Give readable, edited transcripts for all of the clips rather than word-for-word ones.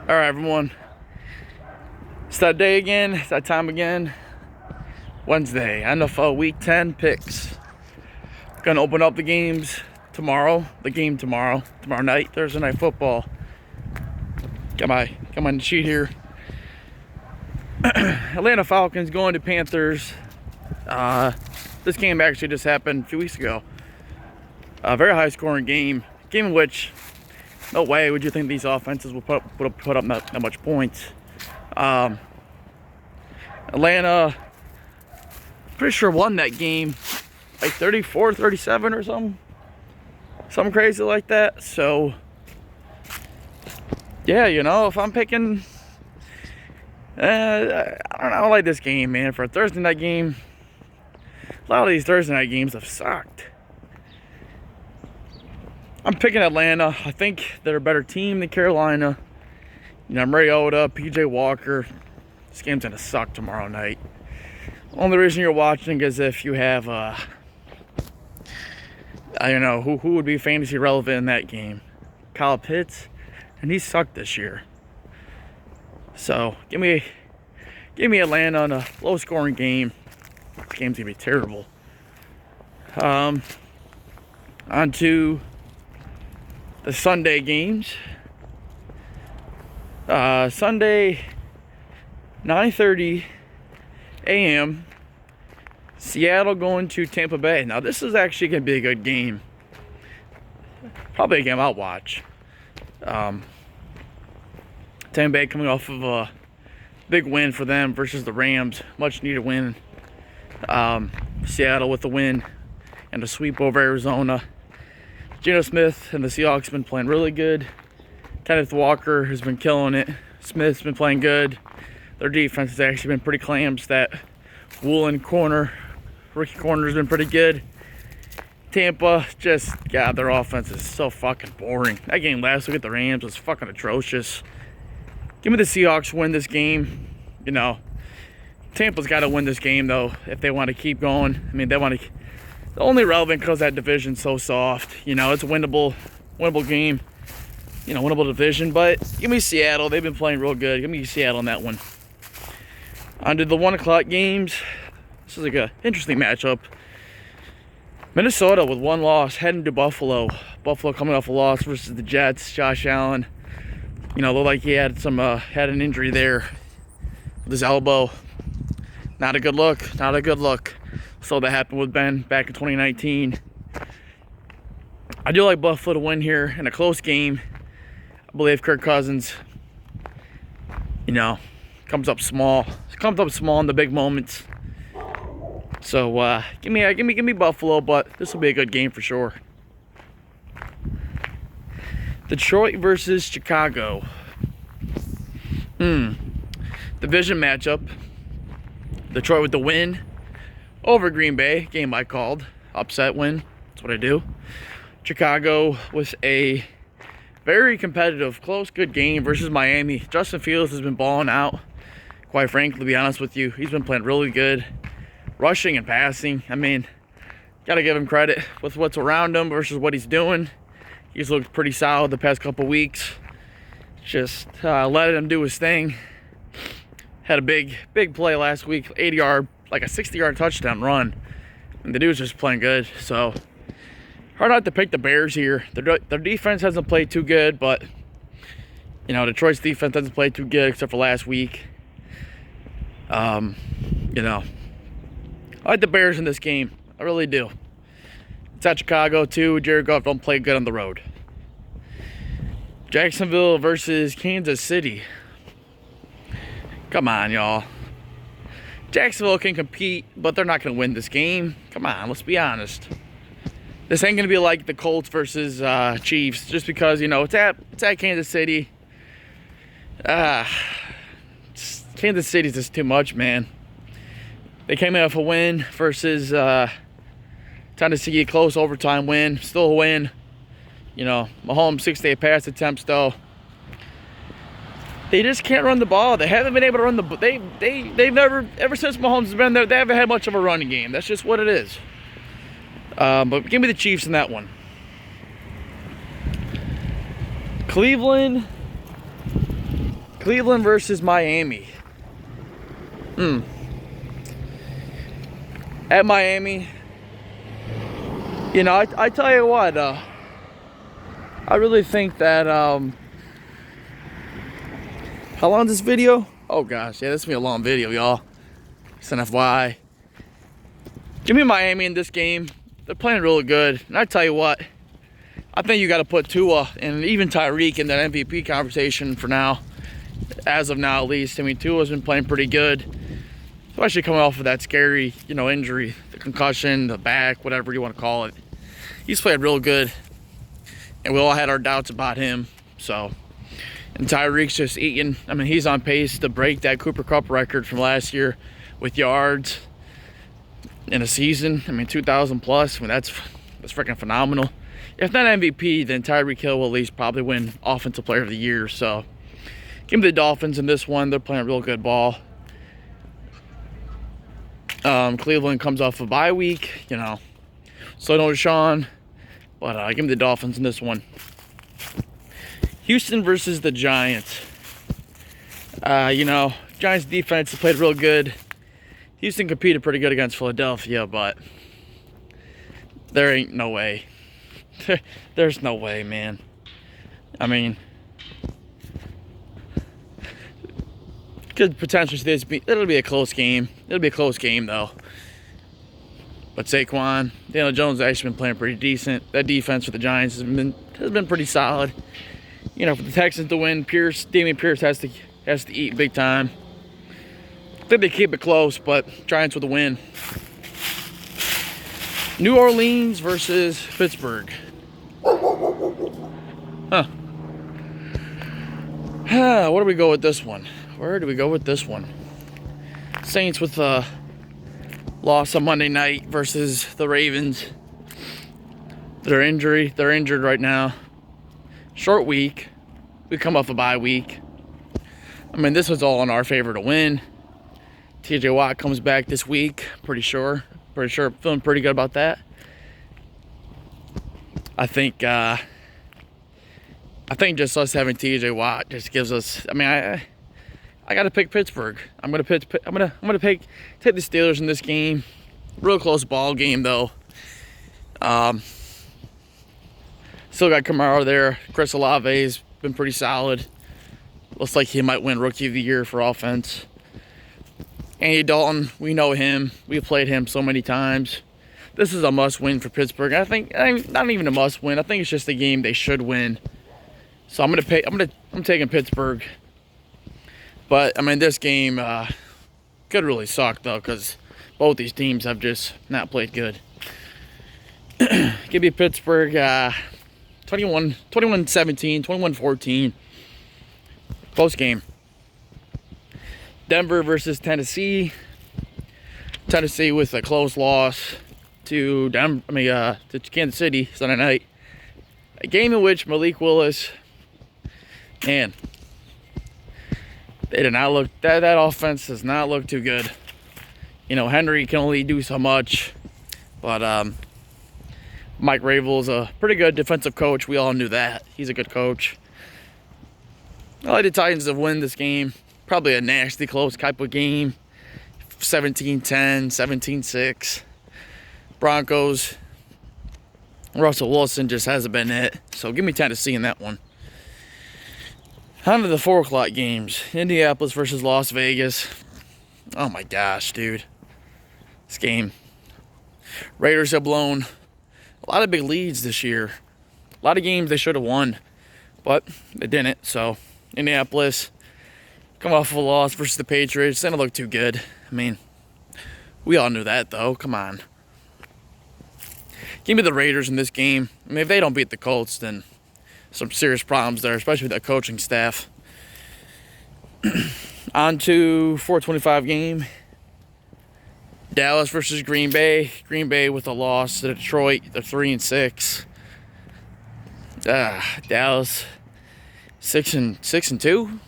All right, everyone. It's that day again. It's that time again. Wednesday, NFL Week 10 Picks. Gonna open up the games tomorrow. The game tomorrow night, Thursday Night Football. Got my sheet here. Atlanta Falcons going to Panthers. This game actually just happened a few weeks ago. A very high-scoring game. Game in which, no way would you think these offenses will put up that much points. Atlanta, pretty sure won that game, like 34-37 or something crazy like that. So, yeah, if I'm picking, I don't like this game, man. For a Thursday night game, a lot of these Thursday night games have sucked. I'm picking Atlanta. I think they're a better team than Carolina. Mariota, PJ Walker. This game's gonna suck tomorrow night. Only reason you're watching is if you have, I don't know, who would be fantasy relevant in that game? Kyle Pitts, and he sucked this year. So give me Atlanta on a low-scoring game. This game's gonna be terrible. On to the Sunday games. Sunday, 9:30 a.m. Seattle going to Tampa Bay. Now this is actually going to be a good game. Probably a game I'll watch. Tampa Bay coming off of a big win for them versus the Rams. Much needed win. Seattle with the win and a sweep over Arizona. Geno Smith and the Seahawks have been playing really good. Kenneth Walker has been killing it. Smith's been playing good. Their defense has actually been pretty clamps. That Woolen rookie corner has been pretty good. Tampa, God, their offense is so fucking boring. That game last week at the Rams was fucking atrocious. Give me the Seahawks win this game. Tampa's got to win this game, though, if they want to keep going. I mean, they want to. The only relevant because that division's so soft. It's a winnable game. Winnable division. But give me Seattle. They've been playing real good. Give me Seattle in that one. On to the 1 o'clock games. This is like an interesting matchup. Minnesota with one loss heading to Buffalo. Buffalo coming off a loss versus the Jets. Josh Allen, looked like he had an injury there with his elbow. Not a good look. Not a good look. So that happened with Ben back in 2019. I do like Buffalo to win here in a close game. I believe Kirk Cousins, comes up small. Comes up small in the big moments. So give me Buffalo, but this will be a good game for sure. Detroit versus Chicago. Division matchup. Detroit with the win over Green Bay. Game I called. Upset win. That's what I do. Chicago with a very competitive, close, good game versus Miami. Justin Fields has been balling out. Quite frankly, to be honest with you, he's been playing really good. Rushing and passing. I mean, gotta give him credit with what's around him versus what he's doing. He's looked pretty solid the past couple weeks. Just letting him do his thing. Had a big play last week, 80-yard, like a 60-yard touchdown run. And the dude's just playing good. So, hard not to pick the Bears here. Their defense hasn't played too good, but, Detroit's defense hasn't played too good except for last week. I like the Bears in this game. I really do. It's at Chicago, too. Jared Goff don't play good on the road. Jacksonville versus Kansas City. Come on, y'all. Jacksonville can compete, but they're not going to win this game. Come on, let's be honest. This ain't going to be like the Colts versus Chiefs, just because, it's at Kansas City. Kansas City's just too much, man. They came in off a win versus Tennessee, a close overtime win. Still a win. Mahomes 68 pass attempts, though. They just can't run the ball. They haven't been able to run the ball. They've never, ever since Mahomes has been there, they haven't had much of a running game. That's just what it is. But give me the Chiefs in that one. Cleveland Cleveland versus Miami. At Miami, you know, I tell you what, I really think that, how long is this video? Oh gosh, yeah, this is gonna be a long video, y'all. Just an FYI. Give me Miami in this game. They're playing really good. And I tell you what, I think you got to put Tua and even Tyreek in that MVP conversation for now. As of now, at least. I mean, Tua's been playing pretty good. Especially coming off of that scary, you know, injury. The concussion, the back, whatever you want to call it. He's played real good. And we all had our doubts about him. So, and Tyreek's just eating. I mean, he's on pace to break that Cooper Kupp record from last year with yards in a season. I mean, 2,000 plus. I mean, that's freaking phenomenal. If not MVP, then Tyreek Hill will at least probably win Offensive Player of the Year. So, give me the Dolphins in this one. They're playing real good ball. Cleveland comes off a bye week, you know. So no Deshaun. But give me the Dolphins in this one. Houston versus the Giants. You know, Giants defense played real good. Houston competed pretty good against Philadelphia, but there ain't no way. There's no way, man. I mean, could potentially it'll be a close game. It'll be a close game though. But Saquon, Daniel Jones has actually been playing pretty decent. That defense for the Giants has been pretty solid. You know, for the Texans to win, Damian Pierce has to eat big time. I think they keep it close, but Giants with the win. New Orleans versus Pittsburgh. Where do we go with this one? Where do we go with this one? Saints with a loss on Monday night versus the Ravens. They're injured right now. Short week. We come off a bye week. I mean, this was all in our favor to win. TJ Watt comes back this week, pretty sure. Feeling pretty good about that. I think just us having TJ Watt just gives us. I mean, I got to pick Pittsburgh. I'm gonna take the Steelers in this game. Real close ball game though. Still got Kamara there. Chris Olave's been pretty solid. Looks like he might win Rookie of the Year for offense. Andy Dalton, we know him. We've played him so many times. This is a must-win for Pittsburgh. I think not even a must-win. I think it's just a game they should win. So I'm taking Pittsburgh. But I mean, this game could really suck though, because both these teams have just not played good. Give me Pittsburgh 21-17, 21-14. Close game. Denver versus Tennessee. Tennessee with a close loss to Kansas City Sunday night. A game in which Malik Willis, man, they did not look. That offense does not look too good. You know, Henry can only do so much, but Mike Rabel's a pretty good defensive coach. We all knew that. He's a good coach. I like the Titans to win this game. Probably a nasty close type of game. 17-10, 17-6. Broncos. Russell Wilson just hasn't been it. So give me Tennessee in that one. On to the 4 o'clock games. Indianapolis versus Las Vegas. Oh my gosh, dude. This game. Raiders have blown a lot of big leads this year. A lot of games they should have won. But they didn't. So Indianapolis come off of a loss versus the Patriots. They don't look too good. I mean, we all knew that though. Come on. Give me the Raiders in this game. I mean, if they don't beat the Colts, then some serious problems there, especially with that coaching staff. On to 4:25 game. Dallas versus Green Bay. Green Bay with a loss to Detroit. They're 3-6. Dallas 6-2.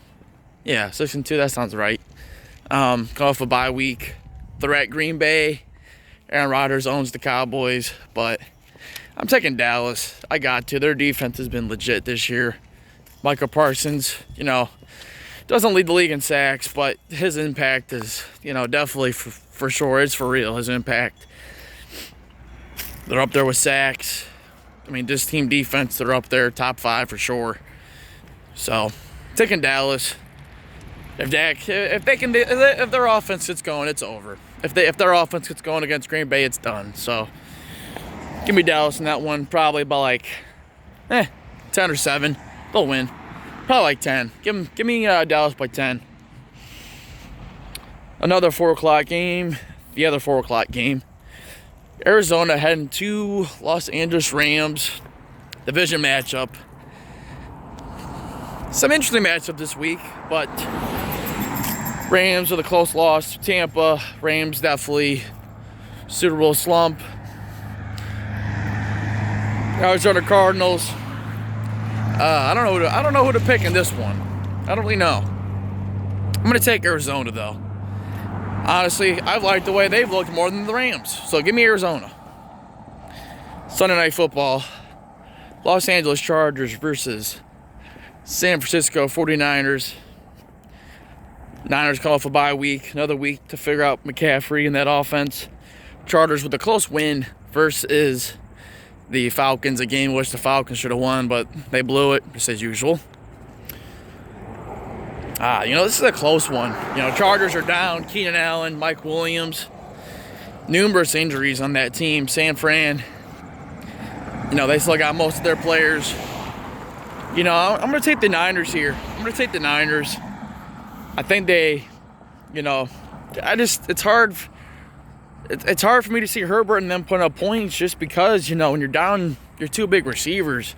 Yeah, 6-2. That sounds right. Come off a bye week. They're at Green Bay. Aaron Rodgers owns the Cowboys, but I'm taking Dallas. I got to. Their defense has been legit this year. Michael Parsons, you know, Doesn't lead the league in sacks, but his impact is, definitely for sure. It's for real, his impact. They're up there with sacks. I mean, this team defense, they're up there, top 5 for sure. So, taking Dallas. If their offense gets going, it's over. If their offense gets going against Green Bay, it's done. So, give me Dallas in that one, probably by 10 or 7. They'll win. Probably 10. Give me Dallas by 10. Another 4 o'clock game. The other 4 o'clock game. Arizona heading to Los Angeles Rams. Division matchup. Some interesting matchup this week, but Rams with a close loss to Tampa. Rams definitely Super Bowl slump. Arizona Cardinals. I don't know who to pick in this one. I don't really know. I'm gonna take Arizona though. Honestly, I've liked the way they've looked more than the Rams. So give me Arizona. Sunday Night Football. Los Angeles Chargers versus San Francisco 49ers. Niners call for bye week. Another week to figure out McCaffrey and that offense. Chargers with a close win versus the Falcons. A game which the Falcons should have won, but they blew it, just as usual. This is a close one. Chargers are down. Keenan Allen, Mike Williams. Numerous injuries on that team. San Fran, they still got most of their players. I'm going to take the Niners here. I'm going to take the Niners. I think they, it's hard. It's hard for me to see Herbert and them putting up points just because, when you're down your 2 big receivers,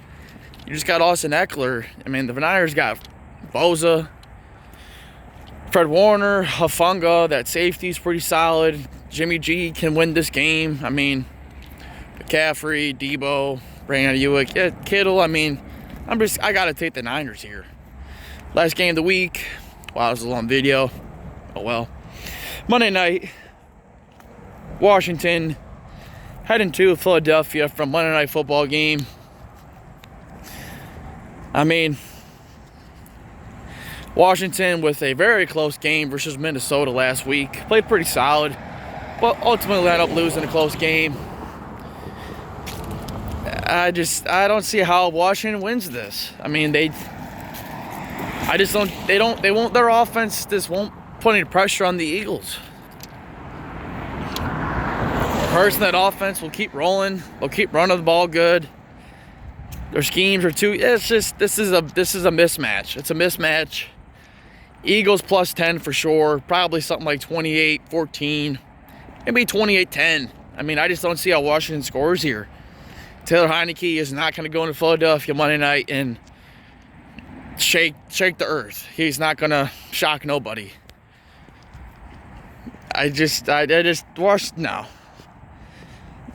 you just got Austin Eckler. I mean, the Niners got Bosa, Fred Warner, Hufanga. That safety's pretty solid. Jimmy G can win this game. I mean, McCaffrey, Debo, Brandon Ayuk, Kittle. I mean, I got to take the Niners here. Last game of the week. Wow, this is a long video. Oh, well. Monday night. Washington heading to Philadelphia from Monday Night Football game. I mean, Washington with a very close game versus Minnesota last week. Played pretty solid, but ultimately ended up losing a close game. I don't see how Washington wins this. I mean, their offense just won't put any pressure on the Eagles. Hurts in that offense will keep rolling. They'll keep running the ball good. Their schemes are this is a mismatch. It's a mismatch. Eagles plus 10 for sure. Probably something like 28-14. Maybe 28-10. I mean, I just don't see how Washington scores here. Taylor Heineke is not going to go into Philadelphia Monday night and shake the earth. He's not going to shock nobody.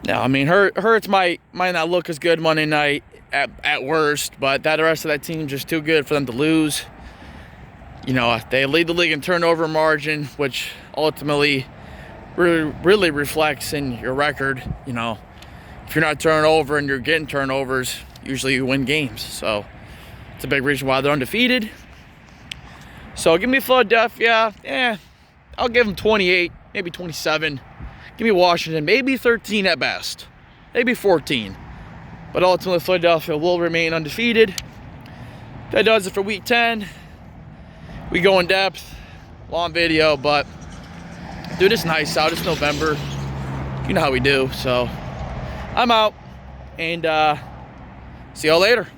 No, I mean, Hurts might not look as good Monday night at worst, but the rest of that team just too good for them to lose. They lead the league in turnover margin, which ultimately really reflects in your record. If you're not turning over and you're getting turnovers, usually you win games. So it's a big reason why they're undefeated. So give me Philadelphia. I'll give them 28, maybe 27. Give me Washington, maybe 13 at best. Maybe 14. But ultimately, Philadelphia will remain undefeated. That does it for Week 10. We go in depth. Long video, but dude, it's nice out. It's November. You know how we do. So I'm out. And see y'all later.